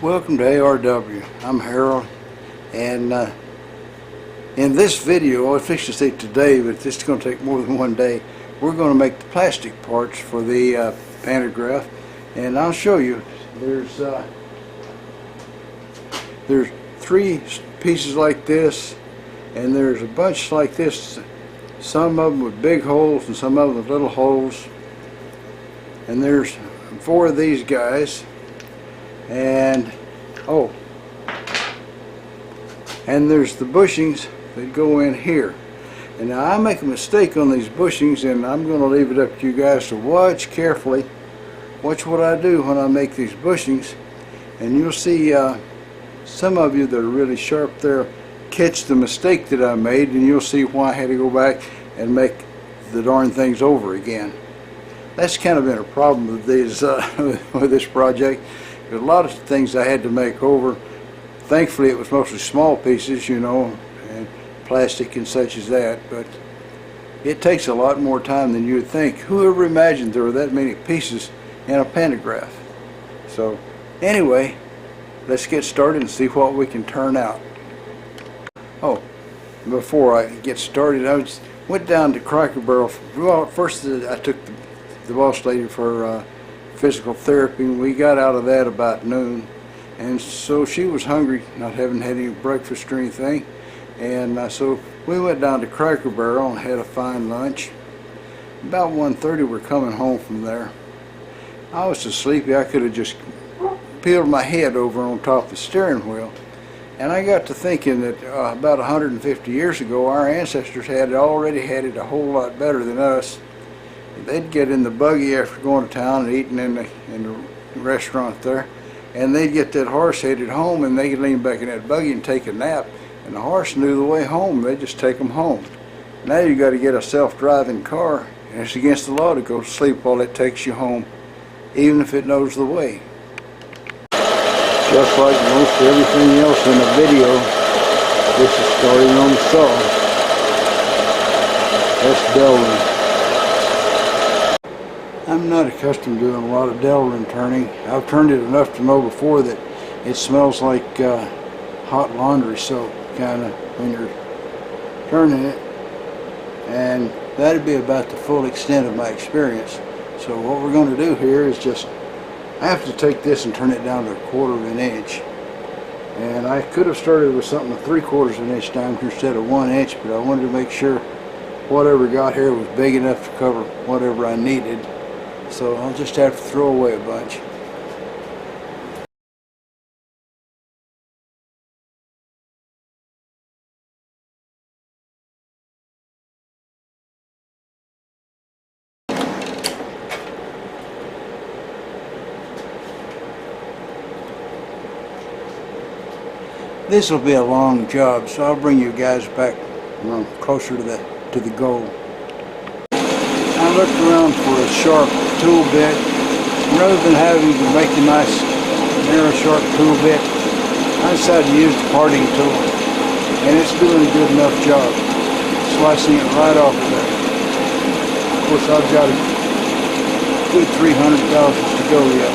Welcome to ARW. I'm Harold, and in this video, I was fixing to say today, but this is going to take more than one day. We're going to make the plastic parts for the pantograph, and I'll show you. There's three pieces like this, and there's a bunch like this. Some of them with big holes, and some of them with little holes. And there's four of these guys. And there's the bushings that go in here. And now I make a mistake on these bushings, and I'm going to leave it up to you guys to watch carefully. Watch what I do when I make these bushings, and you'll see some of you that are really sharp there catch the mistake that I made, and you'll see why I had to go back and make the darn things over again. That's kind of been a problem with these with this project. There's a lot of things I had to make over. Thankfully it was mostly small pieces, you know, and plastic and such as that, but it takes a lot more time than you would think. Whoever imagined there were that many pieces in a pantograph? So anyway, let's get started and see what we can turn out. Oh, before I get started, I went down to Cracker Barrel. Well, first I took the boss lady for physical therapy, and we got out of that about noon, and so she was hungry, not having had any breakfast or anything, and so we went down to Cracker Barrel and had a fine lunch. About 1:30 we're coming home from there. I was so sleepy I could have just peeled my head over on top of the steering wheel, and I got to thinking that about 150 years ago our ancestors had already had it a whole lot better than us. They'd get in the buggy after going to town and eating in the restaurant there, and they'd get that horse headed home, and they could lean back in that buggy and take a nap, and the horse knew the way home. They'd just take them home. Now you got to get a self-driving car, and it's against the law to go to sleep while it takes you home, even if it knows the way. Just like most everything else in the video, this is starting on the saw. That's delving. I'm not accustomed to doing a lot of delving turning. I've turned it enough to know before that it smells like hot laundry soap, kind of, when you're turning it. And that'd be about the full extent of my experience. So what we're going to do here is just, I have to take this and turn it down to 1/4 of an inch. And I could have started with something 3/4 of an inch diameter instead of 1 inch, but I wanted to make sure whatever got here was big enough to cover whatever I needed. So I'll just have to throw away a bunch. This will be a long job, so I'll bring you guys back closer to the goal. I looked around for a sharp tool bit. Rather than having to make a nice narrow sharp tool bit, I decided to use the parting tool, and it's doing a good enough job, slicing it right off of there. Of course, I've got a good 300 thousandths to go yet.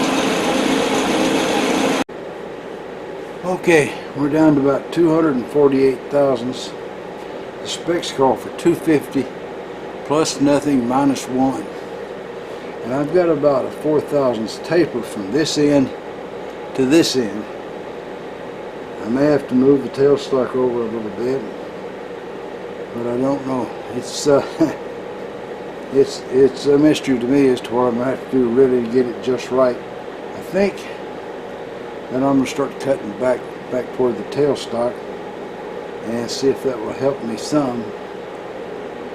Okay, we're down to about 248 thousandths. The specs call for 250 plus nothing minus 1. And I've got about a 4 thousandths taper from this end to this end. I may have to move the tailstock over a little bit, but I don't know. It's a mystery to me as to what I'm going to have to do really to get it just right. I think then I'm going to start cutting back toward the tailstock and see if that will help me some.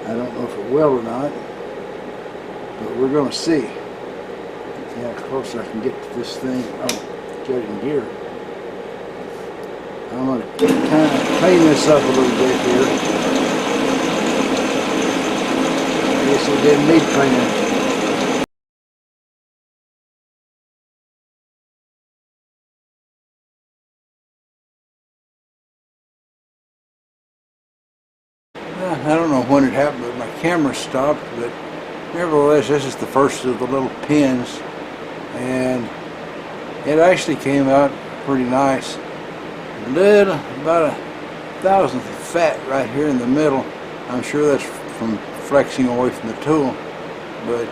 I don't know if it will or not, but we're going to see. See how close I can get to this thing. Oh, get it in gear. I'm going to kind of clean this up a little bit here. I guess it didn't need cleaning. I don't know when it happened, but my camera stopped, but nevertheless, this is the first of the little pins, and it actually came out pretty nice. About a thousandth of fat right here in the middle. I'm sure that's from flexing away from the tool, but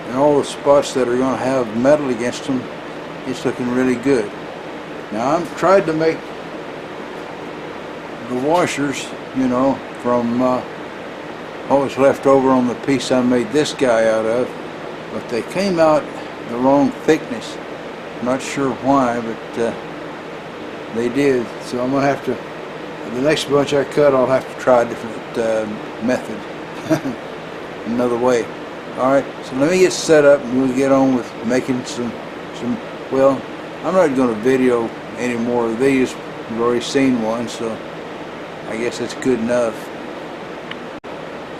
in all the spots that are going to have metal against them, it's looking really good. Now I've tried to make the washers, you know, from what was left over on the piece I made this guy out of, but they came out the wrong thickness. I'm not sure why, but they did. So I'm going to have to, the next bunch I cut, I'll have to try a different method, another way. Alright, so let me get set up and we'll get on with making some, well, I'm not going to video any more of these. You've already seen one, so I guess that's good enough.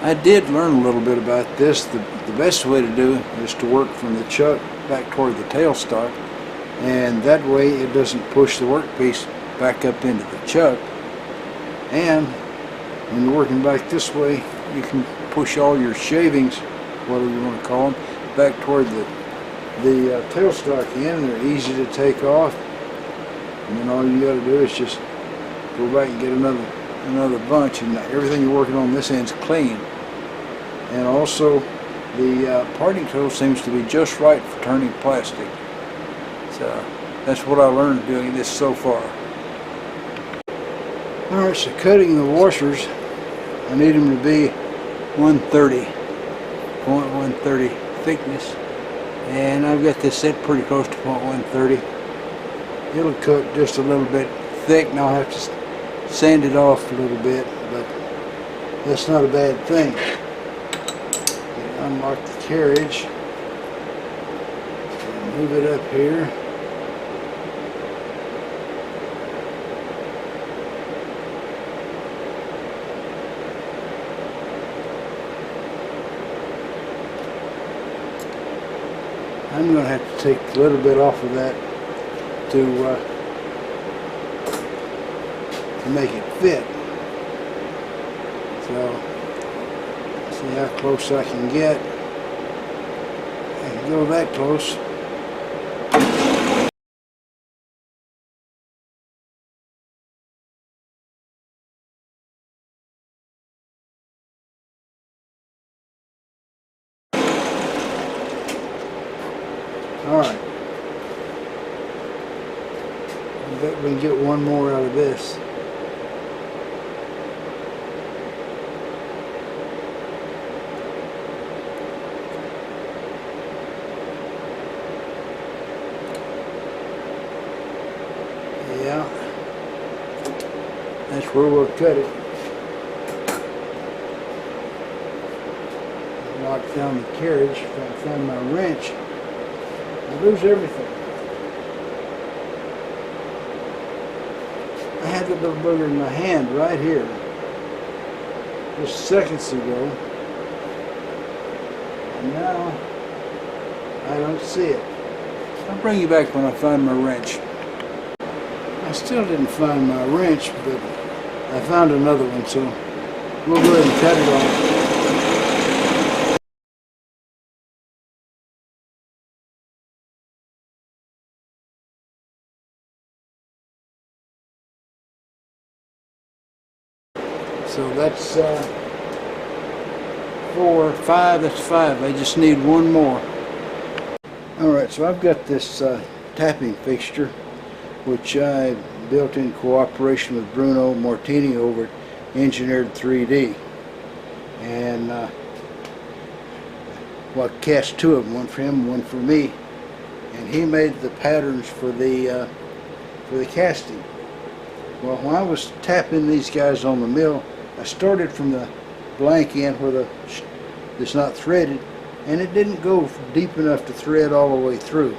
I did learn a little bit about this. The best way to do it is to work from the chuck back toward the tailstock, and that way it doesn't push the workpiece back up into the chuck. And when you're working back this way, you can push all your shavings, whatever you want to call them, back toward the tailstock end. They're easy to take off, and then all you got to do is just go back and get another bunch, and everything you're working on this end's clean. And also the parting tool seems to be just right for turning plastic. So that's what I learned doing this so far. Alright, so cutting the washers, I need them to be 0.130 thickness, and I've got this set pretty close to 0.130. It'll cut just a little bit thick, and I'll have to sand it off a little bit, but that's not a bad thing. Unlock the carriage and move it up here. I'm going to have to take a little bit off of that to make it fit. So, see how close I can get. I can go that close. Alright. I bet we can get one more out of this. Yeah, that's where we'll cut it. Lock down the carriage. If I can find my wrench, I'll lose everything. I had that little booger in my hand right here just seconds ago, and now I don't see it. I'll bring you back when I find my wrench. I still didn't find my wrench, but I found another one, so we'll go ahead and cut it off. So that's 4, 5, that's 5. I just need one more. Alright, so I've got this tapping fixture, which I built in cooperation with Bruno Martini over at Engineered 3D. And well, I cast two of them, one for him, one for me. And he made the patterns for the casting. Well, when I was tapping these guys on the mill, I started from the blank end where it's not threaded, and it didn't go deep enough to thread all the way through.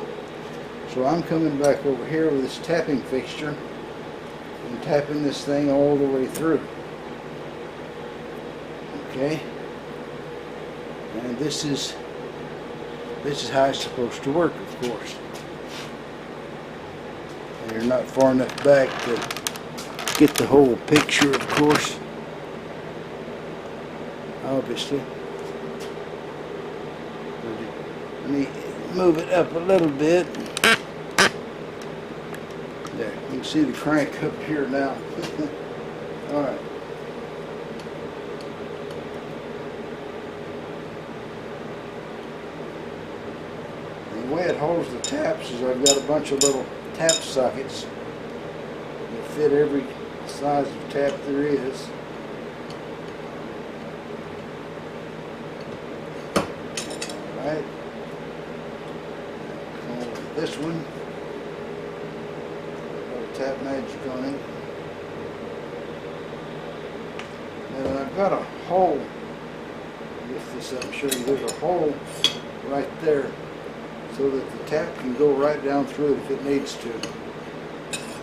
So I'm coming back over here with this tapping fixture and tapping this thing all the way through. Okay, and this is how it's supposed to work, of course. And you're not far enough back to get the whole picture, of course. Obviously. Let me move it up a little bit. There, you can see the crank up here now. Alright. The way it holds the taps is I've got a bunch of little tap sockets that fit every size of tap there is. Alright. This one, little tap magic on it. And I've got a hole, lift this up and show you, there's a hole right there so that the tap can go right down through it if it needs to.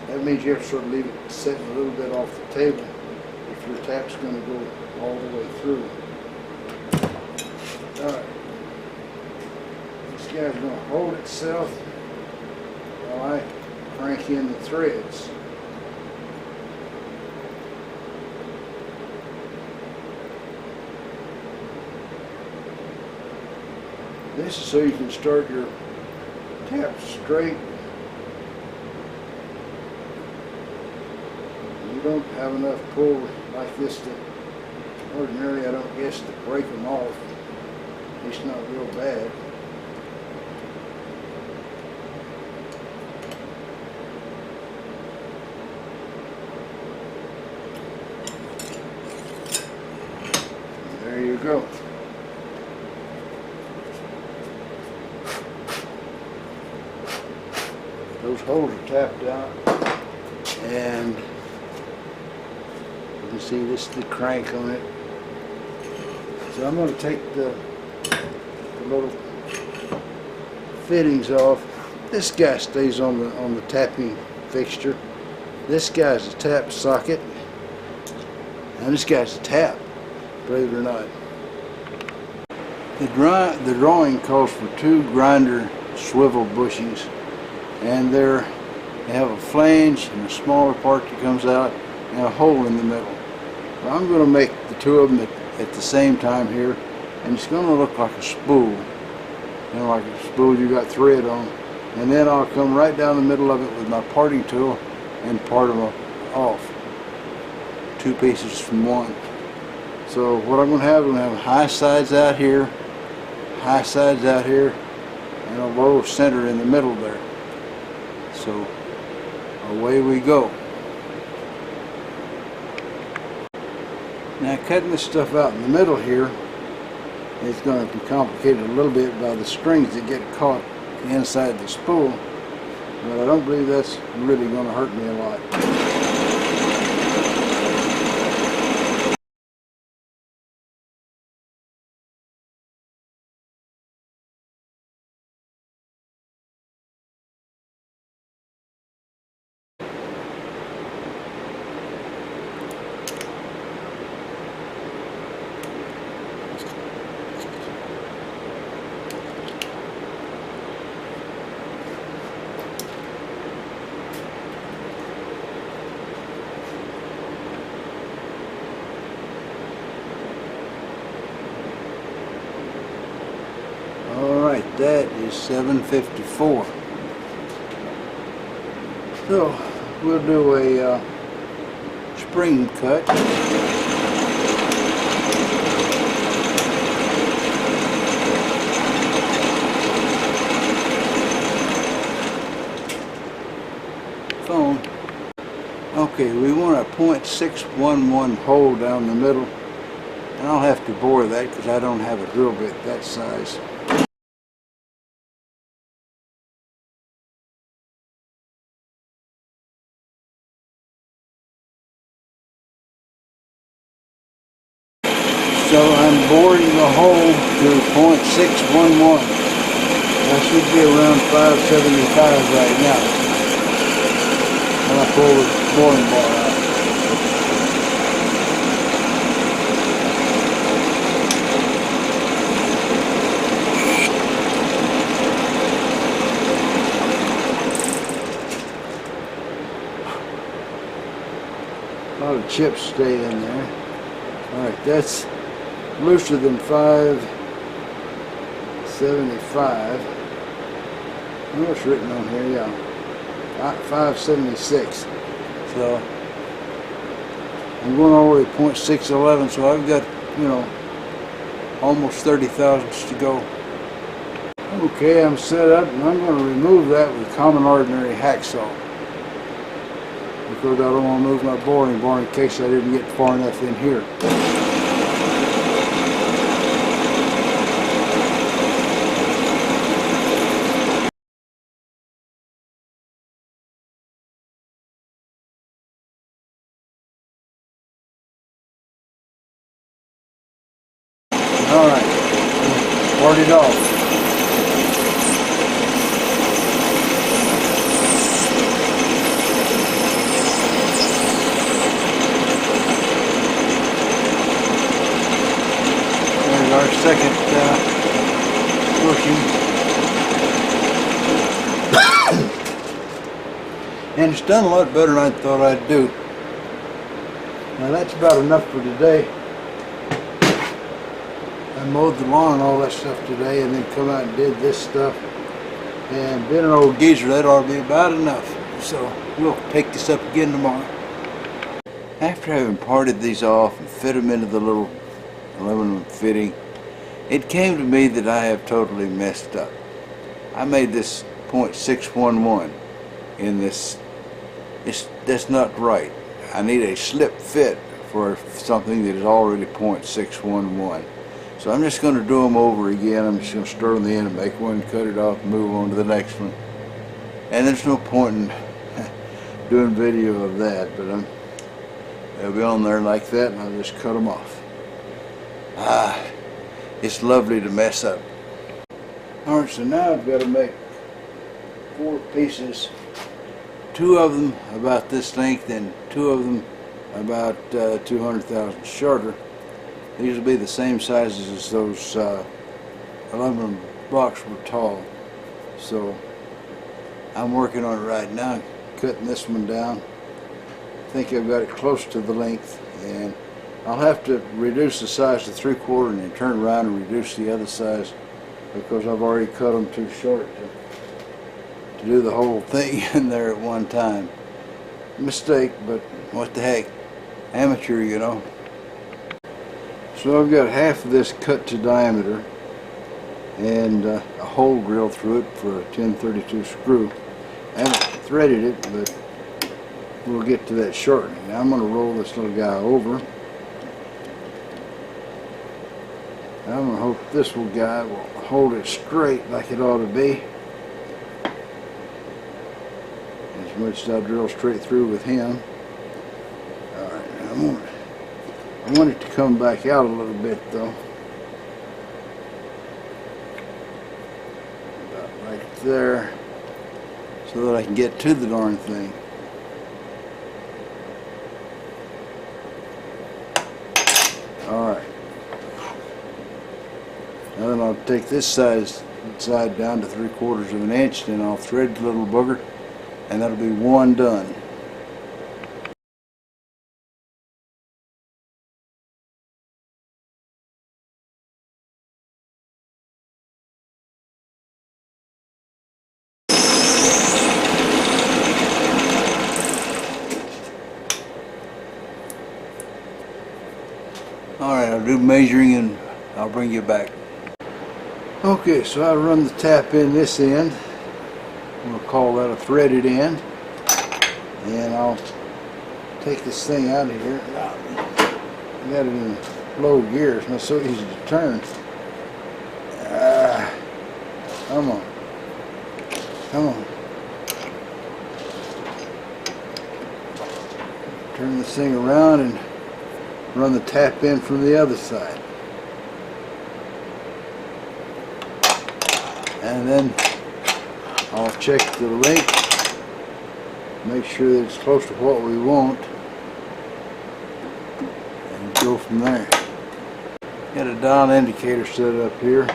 That means you have to sort of leave it setting a little bit off the table if your tap's going to go all the way through. Alright. This guy's going to hold itself while I crank in the threads. This is so you can start your tap straight. You don't have enough pull like this to, ordinarily I don't guess, to break them off. It's not real bad. And there you go. Those holes are tapped out, and you can see this is the crank on it. So I'm going to take the little fittings off. This guy stays on the tapping fixture. This guy's a tap socket, and this guy's a tap, believe it or not. The drawing calls for 2 grinder swivel bushings. And they have a flange and a smaller part that comes out and a hole in the middle. So I'm going to make the 2 of them at the same time here, and it's going to look like a spool. You know, like a spool you got thread on. And then I'll come right down the middle of it with my parting tool and part them off. 2 pieces from one. So what I'm going to have high sides out here, high sides out here, and a low center in the middle there. So away we go. Now cutting this stuff out in the middle here is going to be complicated a little bit by the strings that get caught inside the spool, but I don't believe that's really going to hurt me a lot. Alright, that is 754. So we'll do a spring cut. Phone. Okay, we want a .611 hole down the middle, and I'll have to bore that because I don't have a drill bit that size. So I'm boring the hole to .611. That should be around 575 right now when I pull the boring bar out. A lot of chips stay in there. Alright, that's looser than 575. I know it's written on here, yeah. 576. So I'm going all the way to 0.611, so I've got, you know, almost 30 thousandths to go. Okay, I'm set up, and I'm going to remove that with common ordinary hacksaw, because I don't want to move my boring bar in case I didn't get far enough in here. Alright, part it off. There's our second bushing. And it's done a lot better than I thought I'd do. Now that's about enough for today. I mowed the lawn and all that stuff today, and then come out and did this stuff. And being an old geezer, that ought to be about enough. So we'll take this up again tomorrow. After having parted these off and fit them into the little aluminum fitting, it came to me that I have totally messed up. I made this 0.611 in this. That's not right. I need a slip fit for something that is already 0.611. So I'm just going to do them over again. I'm just going to start on the end and make one, cut it off, and move on to the next one. And there's no point in doing video of that, but they'll be on there like that, and I'll just cut them off. It's lovely to mess up. Alright, so now I've got to make 4 pieces. 2 of them about this length, and 2 of them about 200 thousandths shorter. These will be the same sizes as those aluminum blocks were tall. So I'm working on it right now, cutting this one down. I think I've got it close to the length, and I'll have to reduce the size to 3/4 and then turn around and reduce the other size, because I've already cut them too short to do the whole thing in there at one time. Mistake, but what the heck, amateur, you know. So I've got half of this cut to diameter and a hole drilled through it for a 1032 screw. I haven't threaded it, but we'll get to that shortly. Now I'm going to roll this little guy over. I'm going to hope this little guy will hold it straight like it ought to be. As much as I drill straight through with him. Alright, I want it to come back out a little bit though. About right there. So that I can get to the darn thing. Alright. Now then I'll take this side down to 3/4 of an inch, then I'll thread the little booger, and that'll be one done. Alright, I'll do measuring and I'll bring you back. Okay, so I run the tap in this end. We'll call that a threaded end. And I'll take this thing out of here. I got it in low gear. It's not so easy to turn. Come on. Come on. Turn this thing around and run the tap in from the other side. And then I'll check the length, make sure that it's close to what we want, and go from there. Got a dial indicator set up here.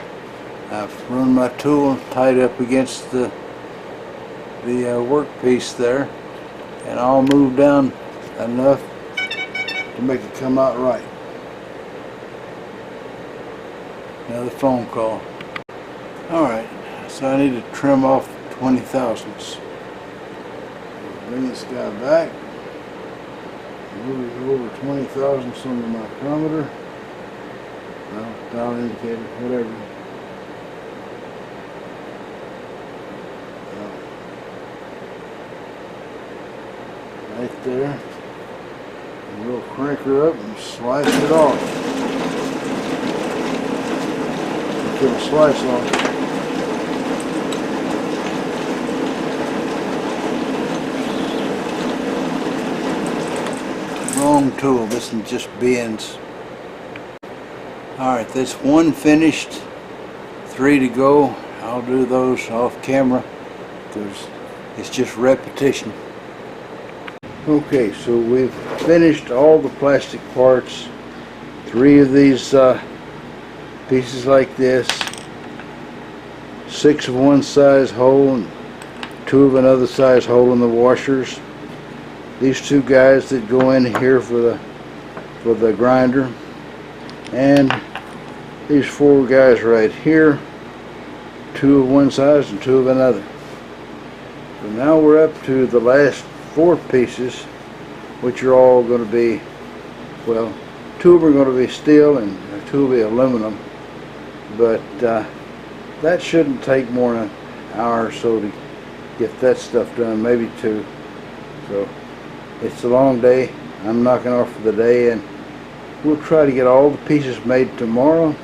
I've run my tool tied up against the workpiece there, and I'll move down enough to make it come out right. Another phone call. Alright, so I need to trim off 20 thousandths. Bring this guy back. Move it over 20 thousandths on the micrometer. Well, dial indicator, whatever. Right there. And we'll crank her up and slice it off. Get a slice off. Wrong tool. This one just bends. Alright, that's one finished. 3 to go. I'll do those off camera because it's just repetition. Okay, so we've finished all the plastic parts. 3 of these pieces like this. 6 of one size hole and 2 of another size hole in the washers. These 2 guys that go in here for the grinder, and these 4 guys right here, 2 of one size and 2 of another. So now we're up to the last 4 pieces, which are all going to be, well, 2 of them are going to be steel and 2 will be aluminum, but that shouldn't take more than an hour or so to get that stuff done, maybe 2. So it's a long day. I'm knocking off for the day, and we'll try to get all the pieces made tomorrow,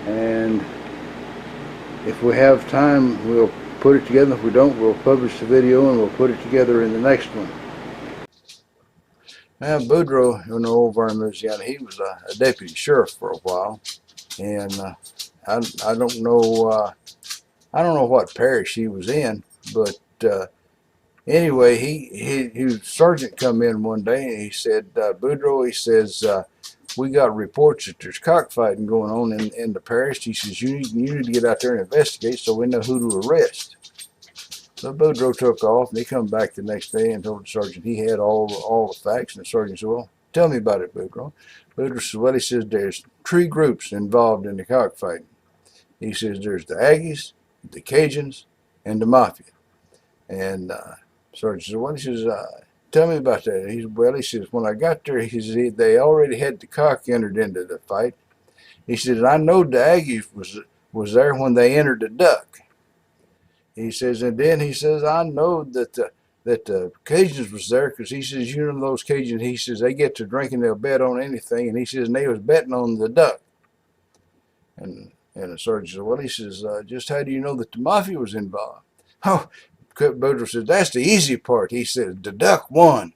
and if we have time we'll put it together. If we don't, we'll publish the video and we'll put it together in the next one. Now, Boudreaux, over in Louisiana, he was a deputy sheriff for a while, and I don't know what parish he was in, but anyway, he sergeant come in one day and he said, Boudreaux, he says, we got reports that there's cockfighting going on in the parish. He says, you need to get out there and investigate so we know who to arrest. So Boudreaux took off, and he come back the next day and told the sergeant he had all the facts. And the sergeant said, well, tell me about it, Boudreaux. Boudreaux said, well, he says, there's 3 groups involved in the cockfighting. He says, there's the Aggies, the Cajuns, and the Mafia. And sergeant said, well, he says, tell me about that. He said, well, he says, when I got there, he says, they already had the cock entered into the fight. He says, I know the Aggies was there when they entered the duck. He says, and then he says, I know that the Cajuns was there because he says, those Cajuns, he says, they get to drinking, they'll bet on anything. And he says, and they was betting on the duck. And the sergeant said, well, he says, just how do you know that the Mafia was involved? Oh, Boudreaux says, that's the easy part. He says, the duck won.